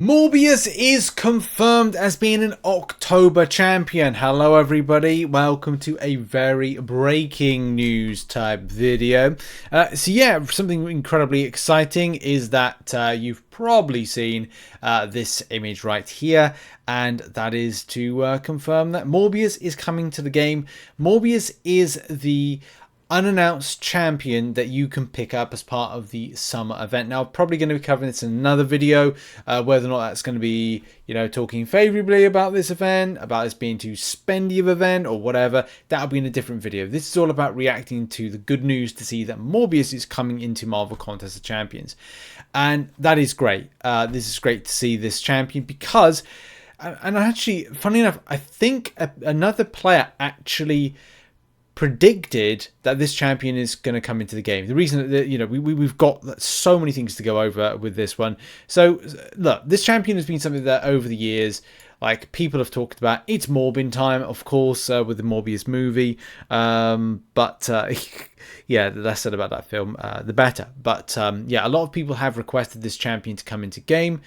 Morbius is confirmed as being an October champion. Hello everybody, welcome to a very breaking news type video. Something incredibly exciting is that you've probably seen this image right here, and that is to confirm that Morbius is coming to the game. Morbius is the unannounced champion that you can pick up as part of the summer event. Now, I'm probably going to be covering this in another video, whether or not that's going to be, talking favorably about this event, about this being too spendy of an event or whatever. That'll be in a different video. This is all about reacting to the good news to see that Morbius is coming into Marvel Contest of Champions. And that is great. This is great to see this champion because, and actually, funny enough, I think another player actually predicted that this champion is going to come into the game. The reason that we've got so many things to go over with this one. So look, this champion has been something that over the years, like, people have talked about. It's Morbin time, of course, with the Morbius movie. Yeah, the less said about that film, the better. But yeah, a lot of people have requested this champion to come into game.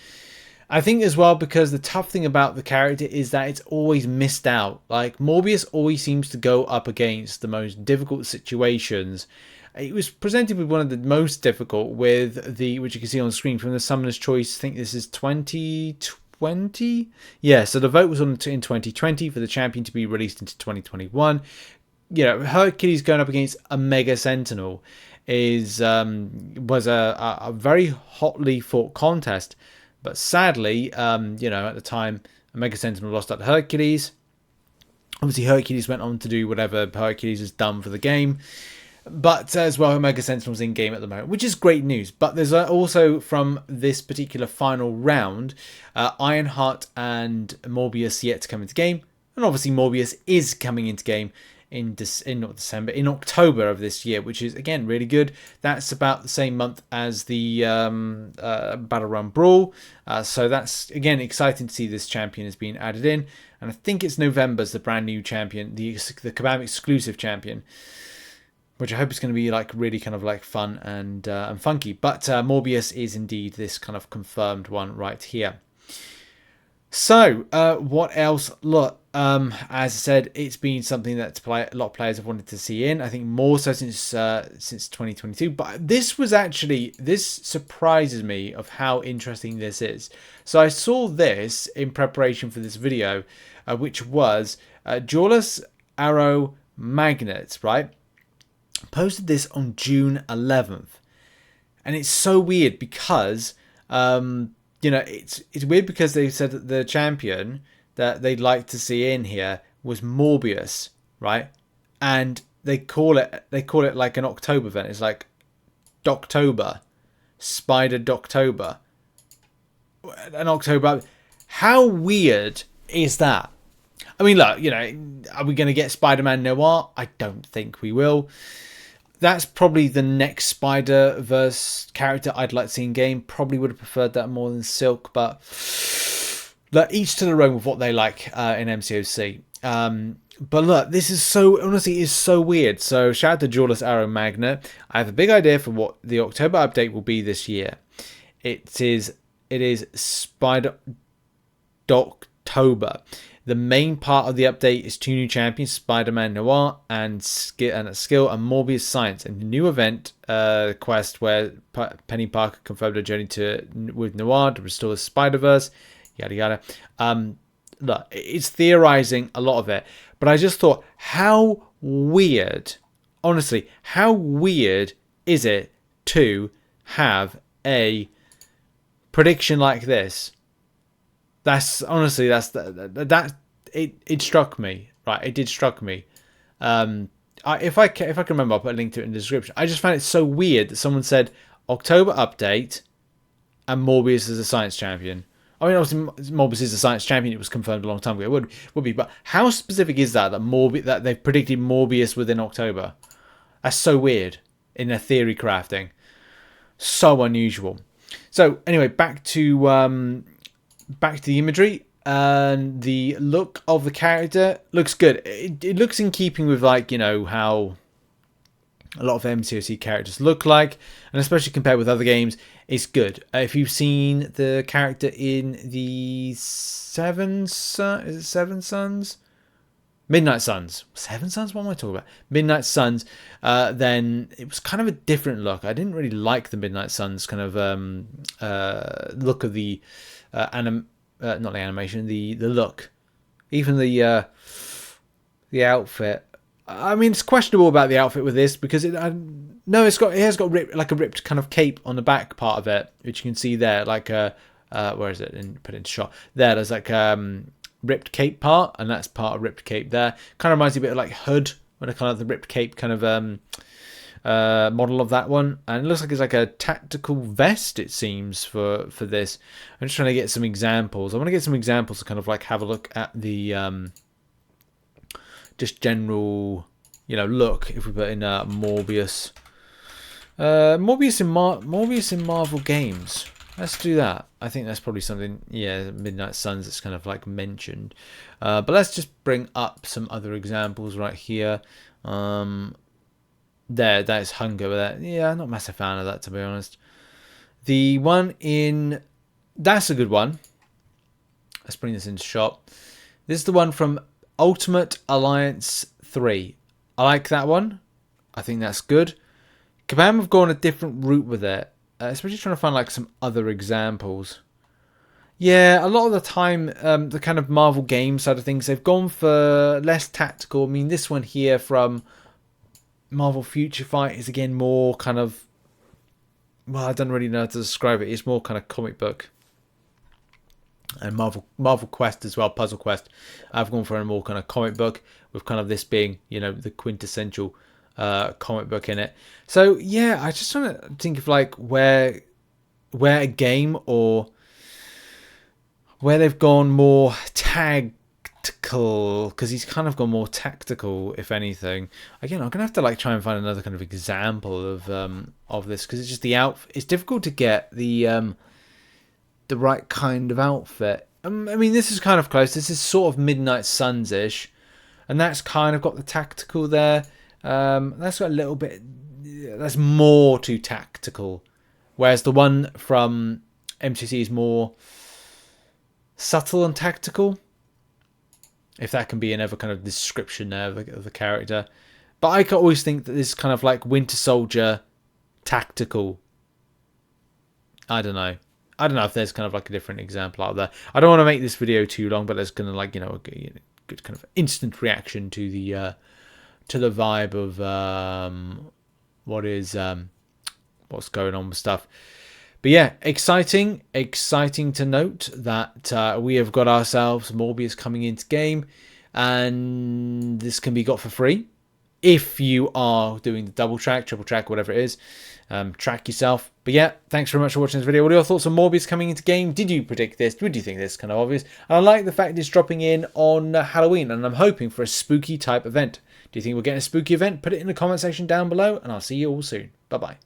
I think as well because the tough thing about the character is that it's always missed out. Like, Morbius always seems to go up against the most difficult situations. It was presented with one of the most difficult with the, which you can see on the screen from the Summoner's Choice. I think this is 2020. Yeah, so the vote was on in 2020 for the champion to be released into 2021. Hercules going up against a Mega Sentinel was a very hotly fought contest. But sadly, at the time, Mega Sentinel lost out to Hercules. Obviously, Hercules went on to do whatever Hercules has done for the game. But as well, Mega Sentinel's in game at the moment, which is great news. But there's also, from this particular final round, Ironheart and Morbius yet to come into game. And obviously, Morbius is coming into game in October of this year, which is, again, really good. That's about the same month as the Battle Run Brawl. So that's, again, exciting to see this champion is being added in. And I think it's November's the brand new champion, the Kabam exclusive champion, which I hope is going to be really kind of fun and funky. But Morbius is indeed this kind of confirmed one right here. So, what else? Look, as I said, it's been something that a lot of players have wanted to see in. I think more so since 2022. But this surprises me of how interesting this is. So I saw this in preparation for this video, which was Jawless Arrow Magnet, right? Posted this on June 11th. And it's so weird because it's weird because they said that the champion that they'd like to see in here was Morbius, right? And they call it like an October event. It's like Doctober, Spider Doctober, an October. How weird is that? I mean, look, are we going to get Spider-Man Noir? I don't think we will. That's probably the next Spider-Verse character I'd like to see in game. Probably would have preferred that more than Silk, but each to their own with what they like in MCOC. But look, this is so weird. So shout out to Jawless Arrow Magnet. I have a big idea for what the October update will be this year. It is Spider Doctober. The main part of the update is 2 new champions, Spider-Man Noir and Skill and Morbius Science, and the new event quest where Penny Parker confirmed her journey with Noir to restore the Spider-Verse, yada yada. Look, it's theorizing a lot of it, but I just thought, how weird, honestly, how weird is it to have a prediction like this? That's honestly, it struck me, right? It did struck me. If I can remember, I'll put a link to it in the description. I just found it so weird that someone said October update and Morbius is a science champion. I mean, obviously Morbius is a science champion. It was confirmed a long time ago. It would be, but how specific is that that they've predicted Morbius within October? That's so weird in their theory crafting. So unusual. So anyway, back to the imagery, and the look of the character looks good. It looks in keeping with how a lot of MCOC characters look like, and especially compared with other games, it's good. If you've seen the character in the Seven Sons? Midnight Suns. Seven Suns? What am I talking about? Midnight Suns. Then it was kind of a different look. I didn't really like the Midnight Suns kind of look of the not the animation, the look. Even the outfit. I mean, it's questionable about the outfit with this because it has got like a ripped kind of cape on the back part of it, which you can see there. Like where is it? Put it into shot. There's like ripped cape part, and that's part of ripped cape there. Kind of reminds me a bit of like Hood, when kind of the ripped cape kind of model of that one, and it looks like it's like a tactical vest, it seems, for this. I'm just trying to get some examples. I want to get some examples to kind of like have a look at the just general, look. If we put in Morbius, Morbius in Marvel games. Let's do that. I think that's probably something, Midnight Suns, that's kind of like mentioned. But let's just bring up some other examples right here. That is Hunger. But I'm not a massive fan of that, to be honest. The one in... That's a good one. Let's bring this into shot. This is the one from Ultimate Alliance 3. I like that one. I think that's good. Kabam have gone a different route with it. Especially trying to find like some other examples. Yeah, a lot of the time, the kind of Marvel game side of things, they've gone for less tactical. I mean, this one here from Marvel Future Fight is again more kind of... Well, I don't really know how to describe it. It's more kind of comic book. And Marvel Quest as well, Puzzle Quest. I've gone for a more kind of comic book, with kind of this being, the quintessential comic book in it. So yeah, I just want to think of like where a game or where they've gone more tactical, because he's kind of gone more tactical, if anything. Again, I'm gonna have to like try and find another kind of example of this, because it's just the outfit. It's difficult to get the right kind of outfit. I mean, this is kind of close. This is sort of Midnight Suns-ish, and that's kind of got the tactical there. That's got a little bit... That's more too tactical. Whereas the one from MCC is more subtle and tactical. If that can be another kind of description there of the character. But I can always think that this is kind of like Winter Soldier tactical. I don't know if there's kind of like a different example out there. I don't want to make this video too long, but there's kind of like, a good kind of instant reaction to the vibe of what's going on with stuff. But yeah, exciting to note that we have got ourselves Morbius coming into game, and this can be got for free if you are doing the double track, triple track, whatever it is. Track yourself. But yeah, thanks very much for watching this video. What are your thoughts on Morbius coming into game? Did you predict this? Would you think this is kind of obvious? And I like the fact it's dropping in on Halloween, and I'm hoping for a spooky type event. Do you think we're getting a spooky event? Put it in the comment section down below, and I'll see you all soon. Bye bye.